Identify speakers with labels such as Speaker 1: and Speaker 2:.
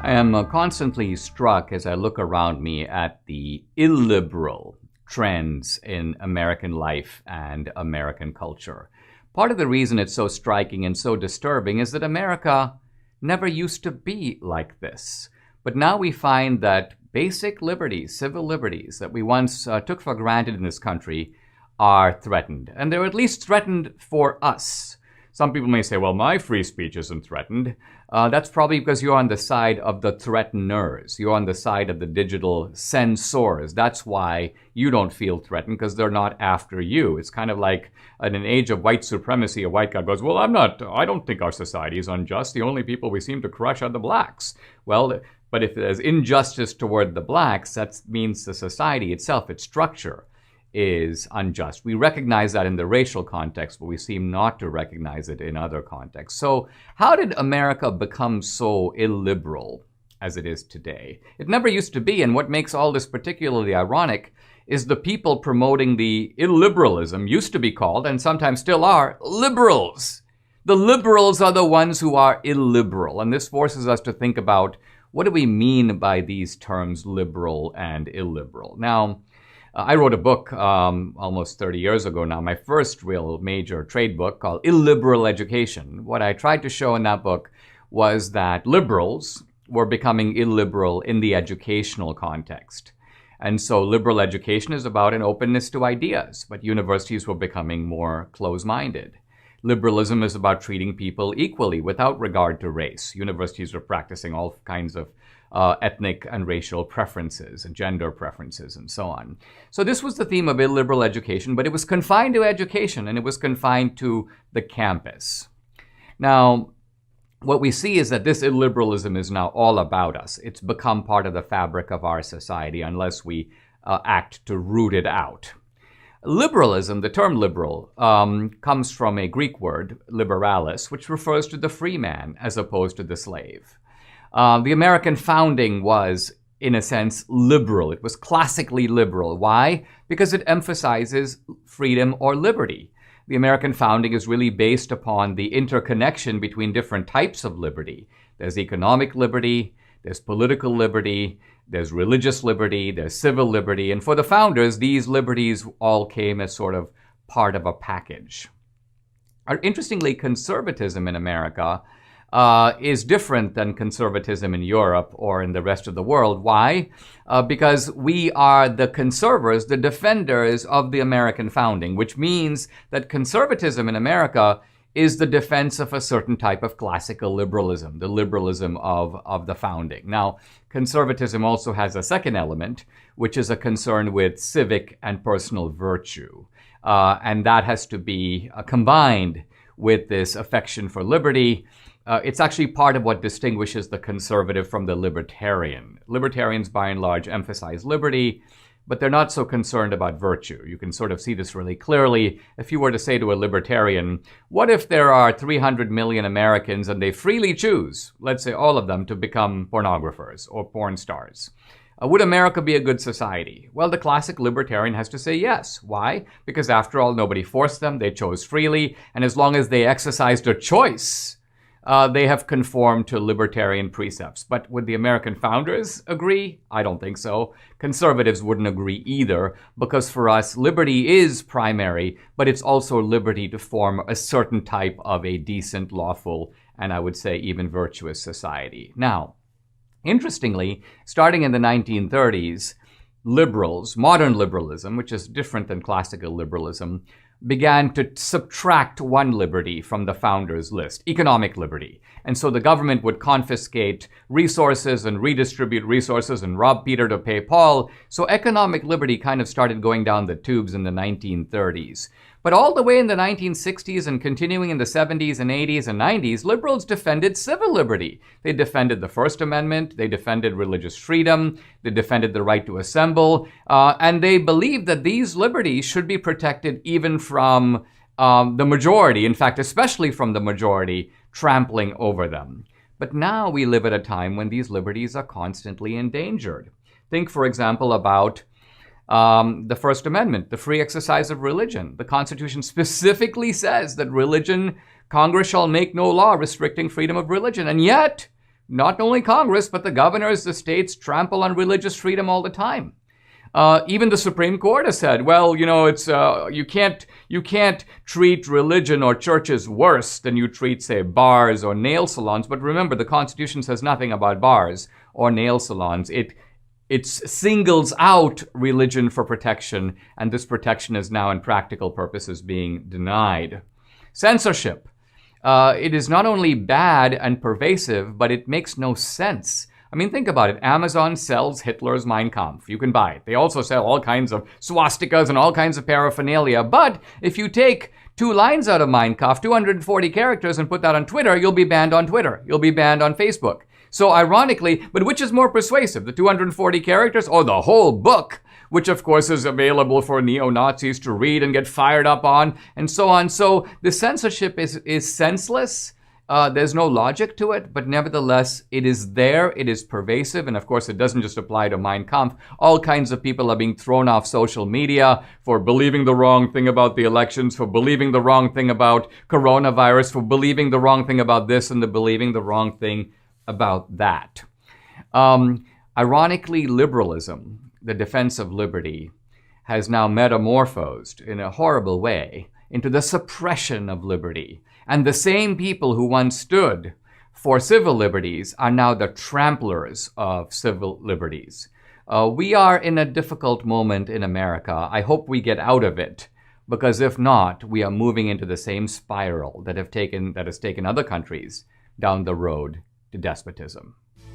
Speaker 1: I am constantly struck as I look around me at the illiberal trends in American life and American culture. Part of the reason it's so striking and so disturbing is that America never used to be like this. But now we find that basic liberties, civil liberties that we once took for granted in this country are threatened. And they're at least threatened for us. Some people may say, well, my free speech isn't threatened. That's probably because you're on the side of the threateners. You're on the side of the digital censors. That's why you don't feel threatened, because they're not after you. It's kind of like in an age of white supremacy, a white guy goes, well, I don't think our society is unjust. The only people we seem to crush are the blacks. Well, but if there's injustice toward the blacks, that means the society itself, its structure, is unjust. We recognize that in the racial context, but we seem not to recognize it in other contexts. So how did America become so illiberal as it is today? It never used to be, and what makes all this particularly ironic is the people promoting the illiberalism used to be called, and sometimes still are, liberals. The liberals are the ones who are illiberal, and this forces us to think about what do we mean by these terms liberal and illiberal. Now, I wrote a book almost 30 years ago now, my first real major trade book called Illiberal Education. What I tried to show in that book was that liberals were becoming illiberal in the educational context. And so liberal education is about an openness to ideas, but universities were becoming more close-minded. Liberalism is about treating people equally without regard to race. Universities are practicing all kinds of ethnic and racial preferences and gender preferences and so on. So this was the theme of illiberal education, but it was confined to education and it was confined to the campus. Now, what we see is that this illiberalism is now all about us. It's become part of the fabric of our society unless we act to root it out. Liberalism, the term liberal, comes from a Greek word, liberalis, which refers to the free man as opposed to the slave. The American founding was, in a sense, liberal. It was classically liberal. Why? Because it emphasizes freedom or liberty. The American founding is really based upon the interconnection between different types of liberty. There's economic liberty, there's political liberty, there's religious liberty, there's civil liberty. And for the founders, these liberties all came as sort of part of a package. Interestingly, conservatism in America is different than conservatism in Europe or in the rest of the world. Why? Because we are the conservers, the defenders of the American founding, which means that conservatism in America is the defense of a certain type of classical liberalism, the liberalism of the founding. Now, conservatism also has a second element, which is a concern with civic and personal virtue. And that has to be combined with this affection for liberty. It's actually part of what distinguishes the conservative from the libertarian. Libertarians, by and large, emphasize liberty, but they're not so concerned about virtue. You can sort of see this really clearly. If you were to say to a libertarian, what if there are 300 million Americans and they freely choose, let's say all of them, to become pornographers or porn stars? Would America be a good society? Well, the classic libertarian has to say yes. Why? Because after all, nobody forced them. They chose freely. And as long as they exercised a choice, they have conformed to libertarian precepts. But would the American founders agree? I don't think so. Conservatives wouldn't agree either, because for us, liberty is primary, but it's also liberty to form a certain type of a decent, lawful, and I would say even virtuous society. Now, interestingly, starting in the 1930s, liberals, modern liberalism, which is different than classical liberalism, began to subtract one liberty from the founders' list, economic liberty. And so the government would confiscate resources and redistribute resources and rob Peter to pay Paul. So economic liberty kind of started going down the tubes in the 1930s. But all the way in the 1960s and continuing in the 70s and 80s and 90s, liberals defended civil liberty. They defended the First Amendment, they defended religious freedom, they defended the right to assemble, and they believed that these liberties should be protected even from the majority, in fact, especially from the majority, trampling over them. But now we live at a time when these liberties are constantly endangered. Think, for example, about the First Amendment, the free exercise of religion. The Constitution specifically says that Congress shall make no law restricting freedom of religion. And yet, not only Congress, but the governors, the states trample on religious freedom all the time. Even the Supreme Court has said, well, it's you can't treat religion or churches worse than you treat, say, bars or nail salons. But remember, the Constitution says nothing about bars or nail salons. It singles out religion for protection, and this protection is now, in practical purposes, being denied. Censorship. It is not only bad and pervasive, but it makes no sense. I mean, think about it. Amazon sells Hitler's Mein Kampf. You can buy it. They also sell all kinds of swastikas and all kinds of paraphernalia. But if you take 2 lines out of Mein Kampf, 240 characters, and put that on Twitter, you'll be banned on Twitter. You'll be banned on Facebook. So ironically, but which is more persuasive, the 240 characters or the whole book, which of course is available for neo-Nazis to read and get fired up on, and so on. So the censorship is senseless. There's no logic to it, but nevertheless, it is there, it is pervasive, and of course it doesn't just apply to Mein Kampf. All kinds of people are being thrown off social media for believing the wrong thing about the elections, for believing the wrong thing about coronavirus, for believing the wrong thing about this and believing the wrong thing about that. Ironically, liberalism, the defense of liberty, has now metamorphosed in a horrible way into the suppression of liberty. And the same people who once stood for civil liberties are now the tramplers of civil liberties. We are in a difficult moment in America. I hope we get out of it, because if not, we are moving into the same spiral that has taken other countries down the road to despotism.